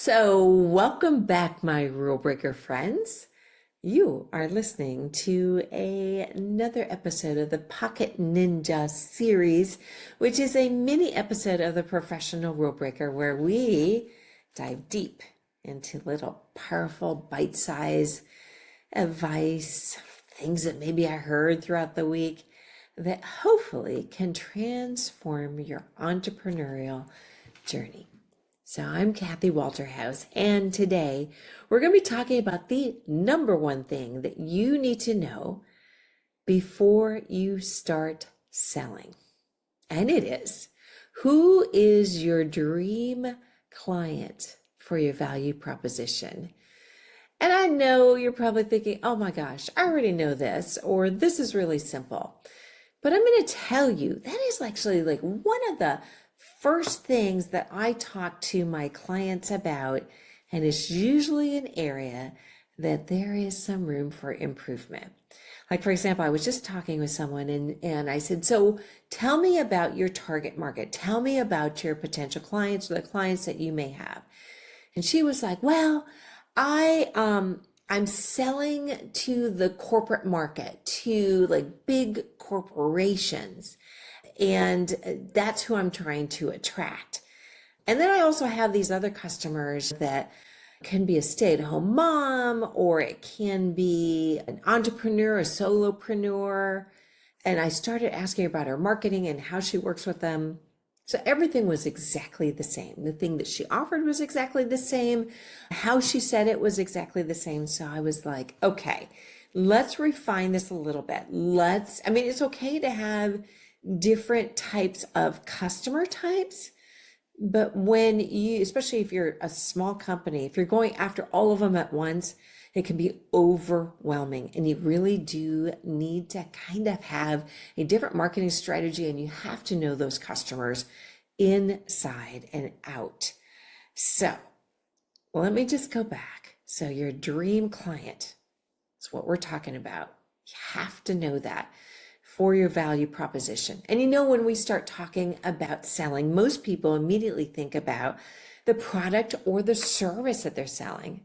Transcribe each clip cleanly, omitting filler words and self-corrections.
So, welcome back, my rule breaker friends. You are listening to another episode of the Pocket Ninja series, which is a mini episode of the Professional Rule Breaker, where we dive deep into little powerful bite-sized advice, things that maybe I heard throughout the week that hopefully can transform your entrepreneurial journey. So I'm Kathy Walterhouse, and today we're going to be talking about the number one thing that you need to know before you start selling. And it is, who is your dream client for your value proposition? And I know you're probably thinking, oh my gosh, I already know this, or this is really simple. But I'm going to tell you, that is actually like one of the first things that I talk to my clients about, and it's usually an area that there is some room for improvement. Like, for example, I was just talking with someone and I said, so tell me about your target market. Tell me about your potential clients or the clients that you may have. And she was like, well, I'm selling to the corporate market, to like big corporations. And that's who I'm trying to attract. And then I also have these other customers that can be a stay-at-home mom, or it can be an entrepreneur, a solopreneur. And I started asking her about her marketing and how she works with them. So everything was exactly the same. The thing that she offered was exactly the same. How she said it was exactly the same. So I was like, okay, let's refine this a little bit. It's okay to have different types of customer types, but when you, especially if you're a small company, if you're going after all of them at once, it can be overwhelming, and you really do need to kind of have a different marketing strategy, and you have to know those customers inside and out. So let me just go back. So your dream client is what we're talking about. You have to know that for your value proposition. And when we start talking about selling, most people immediately think about the product or the service that they're selling.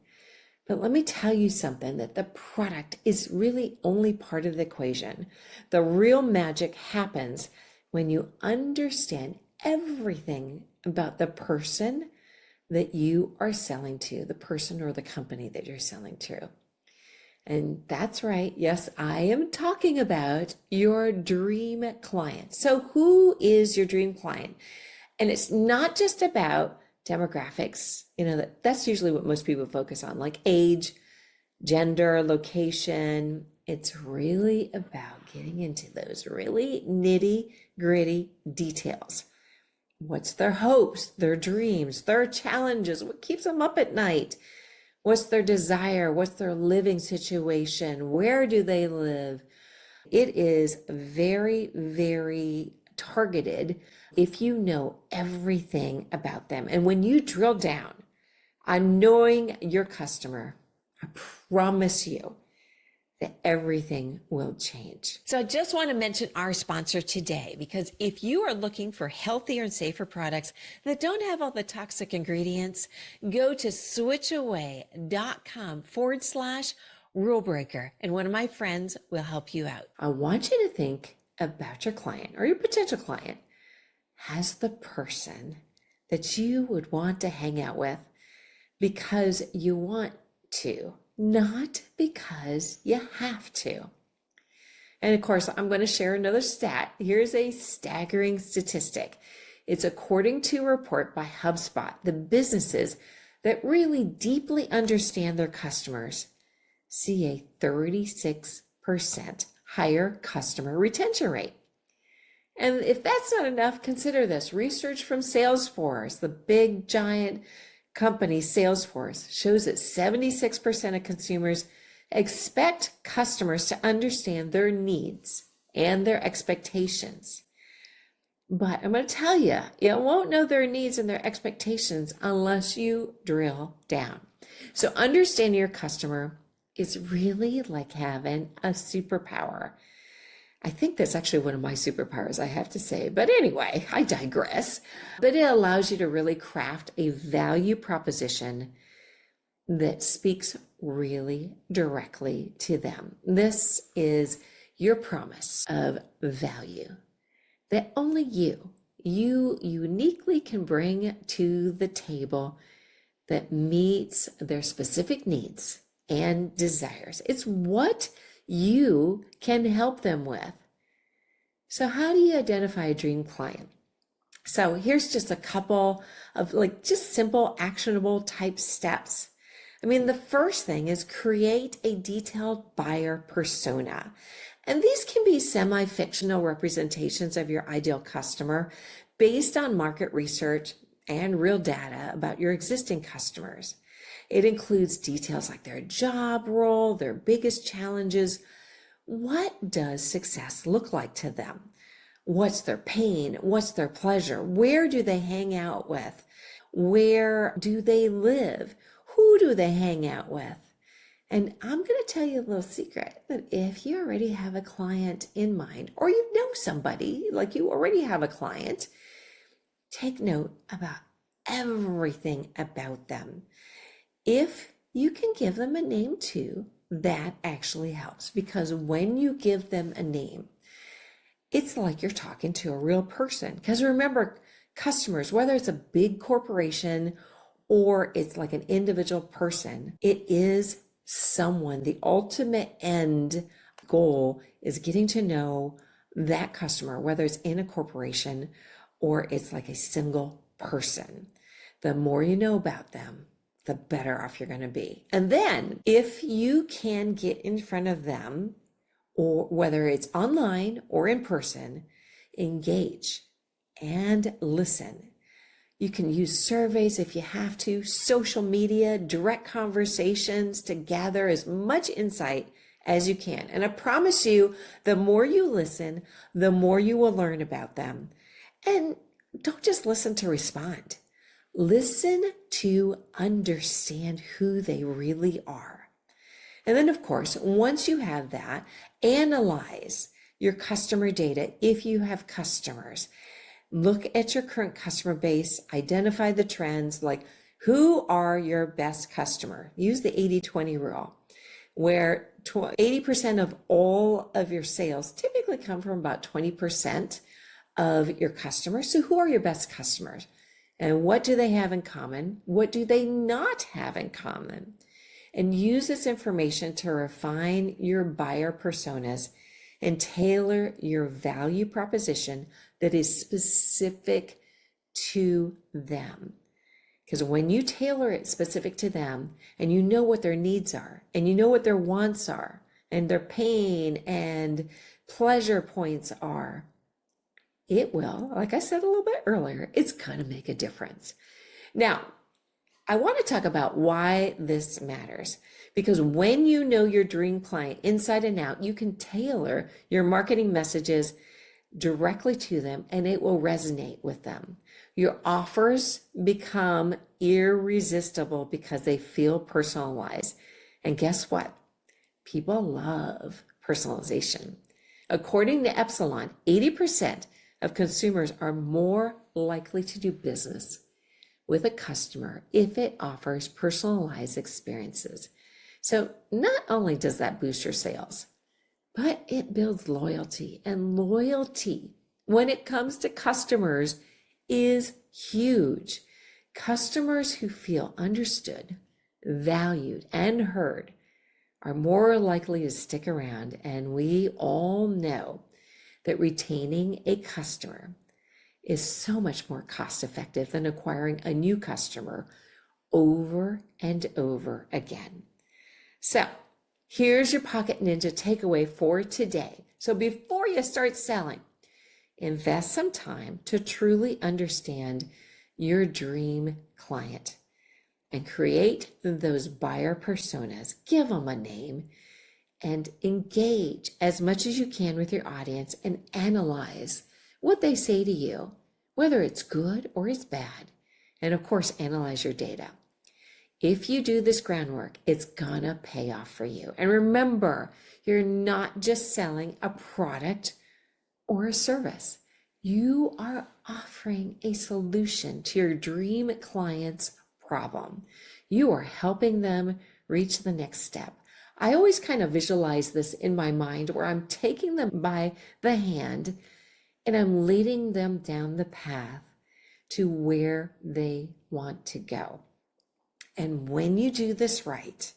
But let me tell you something, that the product is really only part of the equation. The real magic happens when you understand everything about the person that you are selling to, the person or the company that you're selling to. And that's right. Yes, I am talking about your dream client. So who is your dream client? And it's not just about demographics. That's usually what most people focus on, like age, gender, location. It's really about getting into those really nitty-gritty details. What's their hopes, their dreams, their challenges? What keeps them up at night? What's their desire? What's their living situation? Where do they live? It is very, very targeted if you know everything about them. And when you drill down on knowing your customer, I promise you that everything will change. So I just want to mention our sponsor today, because if you are looking for healthier and safer products that don't have all the toxic ingredients, go to switchaway.com/rule breaker, and one of my friends will help you out. I want you to think about your client or your potential client as the person that you would want to hang out with because you want to, not because you have to. And of course, I'm going to share another stat. Here's a staggering statistic. It's according to a report by HubSpot. The businesses that really deeply understand their customers see a 36% higher customer retention rate. And if that's not enough, consider this. Research from Salesforce, the big giant company Salesforce, shows that 76% of consumers expect customers to understand their needs and their expectations. But I'm going to tell you, you won't know their needs and their expectations unless you drill down. So understanding your customer is really like having a superpower. I think that's actually one of my superpowers, I have to say. But anyway, I digress. But it allows you to really craft a value proposition that speaks really directly to them. This is your promise of value that only you uniquely can bring to the table that meets their specific needs and desires. It's what you can help them with. So how do you identify a dream client? So here's just a couple of just simple actionable type steps. I mean, the first thing is create a detailed buyer persona. And these can be semi-fictional representations of your ideal customer based on market research and real data about your existing customers. It includes details like their job role, their biggest challenges. What does success look like to them? What's their pain? What's their pleasure? Where do they hang out with? Where do they live? Who do they hang out with? And I'm going to tell you a little secret that if you already have a client in mind, or you know somebody, like you already have a client, take note about everything about them. If you can give them a name too, that actually helps, because when you give them a name, it's like you're talking to a real person. Because remember, customers, whether it's a big corporation or it's like an individual person, it is someone. The ultimate end goal is getting to know that customer, whether it's in a corporation or it's like a single person. The more you know about them, the better off you're going to be. And then if you can get in front of them, or whether it's online or in person, engage and listen. You can use surveys if you have to, social media, direct conversations to gather as much insight as you can. And I promise you, the more you listen, the more you will learn about them. And don't just listen to respond. Listen to understand who they really are. And then, of course, once you have that, analyze your customer data if you have customers. Look at your current customer base, identify the trends, like who are your best customer? Use the 80-20 rule, where 80% of all of your sales typically come from about 20% of your customers. So who are your best customers? And what do they have in common? What do they not have in common? And use this information to refine your buyer personas and tailor your value proposition that is specific to them. Because when you tailor it specific to them and you know what their needs are and you know what their wants are and their pain and pleasure points are, it will, like I said a little bit earlier, it's going to make a difference. Now, I want to talk about why this matters, because when you know your dream client inside and out, you can tailor your marketing messages directly to them and it will resonate with them. Your offers become irresistible because they feel personalized. And guess what? People love personalization. According to Epsilon, 80% of consumers are more likely to do business with a customer if it offers personalized experiences. So not only does that boost your sales, but it builds loyalty. And loyalty, when it comes to customers, is huge. Customers who feel understood, valued, and heard are more likely to stick around. And we all know that retaining a customer is so much more cost effective than acquiring a new customer over and over again. So here's your Pocket Ninja takeaway for today. So before you start selling, invest some time to truly understand your dream client and create those buyer personas. Give them a name and engage as much as you can with your audience and analyze what they say to you, whether it's good or it's bad. And of course, analyze your data. If you do this groundwork, it's gonna pay off for you. And remember, you're not just selling a product or a service. You are offering a solution to your dream client's problem. You are helping them reach the next step. I always kind of visualize this in my mind where I'm taking them by the hand and I'm leading them down the path to where they want to go. And when you do this right,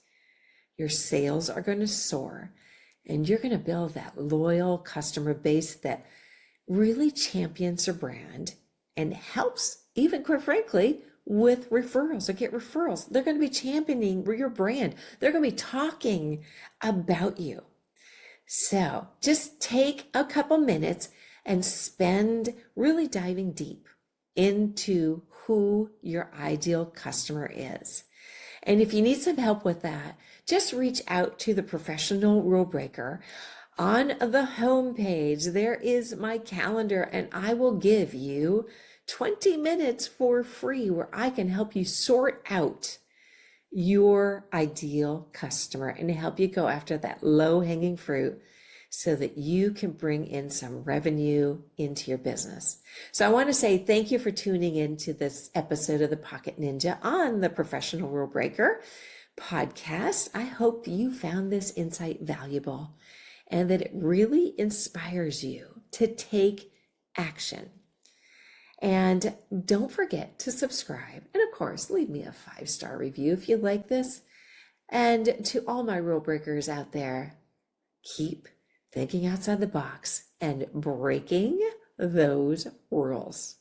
your sales are going to soar and you're going to build that loyal customer base that really champions your brand and helps, even quite frankly, with referrals or get referrals. They're going to be championing your brand. They're going to be talking about you. So just take a couple minutes and spend really diving deep into who your ideal customer is. And if you need some help with that, just reach out to the Professional Rule Breaker. On the homepage, there is my calendar, and I will give you 20 minutes for free where I can help you sort out your ideal customer and help you go after that low-hanging fruit so that you can bring in some revenue into your business. So I want to say thank you for tuning into this episode of the Pocket Ninja on the Professional Rule Breaker podcast. I hope you found this insight valuable and that it really inspires you to take action. And don't forget to subscribe. And of course, leave me a 5-star review if you like this. And to all my rule breakers out there, keep thinking outside the box and breaking those rules.